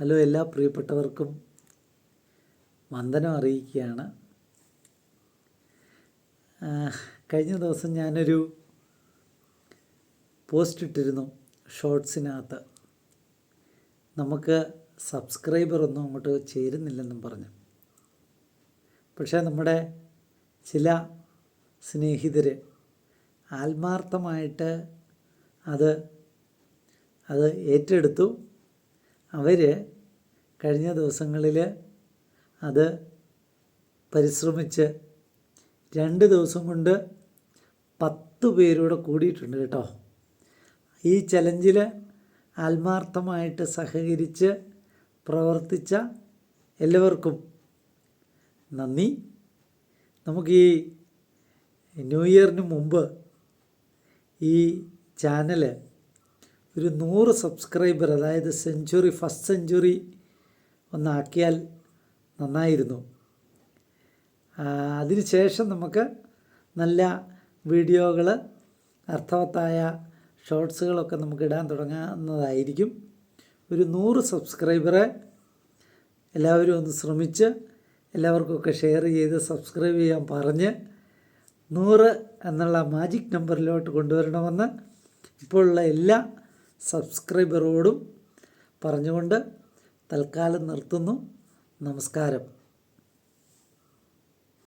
Hello, എല്ലാ പ്രിയപ്പെട്ടവർക്കും വന്ദനം അറിയിക്കുകയാണ്. കഴിഞ്ഞ ദിവസം ഞാനൊരു പോസ്റ്റ് ഇട്ടിരുന്നു ഷോർട്സിനകത്ത്. നമുക്ക് സബ്സ്ക്രൈബറൊന്നും അങ്ങോട്ട് ചേരുന്നില്ലെന്നും പറഞ്ഞു. പക്ഷേ നമ്മുടെ ചില സ്നേഹിതർ ആത്മാർത്ഥമായിട്ട് അത് ഏറ്റെടുത്തു. അവർ കഴിഞ്ഞ ദിവസങ്ങളിൽ അത് പരിശ്രമിച്ച് 2 ദിവസം കൊണ്ട് 10 പേരൂടെ കൂടിയിട്ടുണ്ട് കേട്ടോ. ഈ ചലഞ്ചിൽ ആത്മാർത്ഥമായിട്ട് സഹകരിച്ച് പ്രവർത്തിച്ച എല്ലാവർക്കും നന്ദി. നമുക്ക് ഈ ന്യൂ ഇയറിന് മുമ്പ് ഈ ചാനൽ ഒരു 100 സബ്സ്ക്രൈബർ, അതായത് ഫസ്റ്റ് സെഞ്ച്വറി ഒന്നാക്കിയാൽ നന്നായിരുന്നു. അതിനുശേഷം നമുക്ക് നല്ല വീഡിയോകൾ, അർത്ഥവത്തായ ഷോർട്സുകളൊക്കെ നമുക്ക് ഇടാൻ തുടങ്ങുന്നതായിരിക്കും. ഒരു 100 സബ്സ്ക്രൈബറെ എല്ലാവരും ഒന്ന് ശ്രമിച്ച് എല്ലാവർക്കൊക്കെ ഷെയർ ചെയ്ത് സബ്സ്ക്രൈബ് ചെയ്യാൻ പറഞ്ഞ് 100 എന്നുള്ള മാജിക് നമ്പറിലോട്ട് കൊണ്ടുവരണമെന്ന് ഇപ്പോഴുള്ള എല്ലാ സബ്സ്ക്രൈബറോടും പറഞ്ഞുകൊണ്ട് തൽക്കാലം നിർത്തുന്നു. നമസ്കാരം.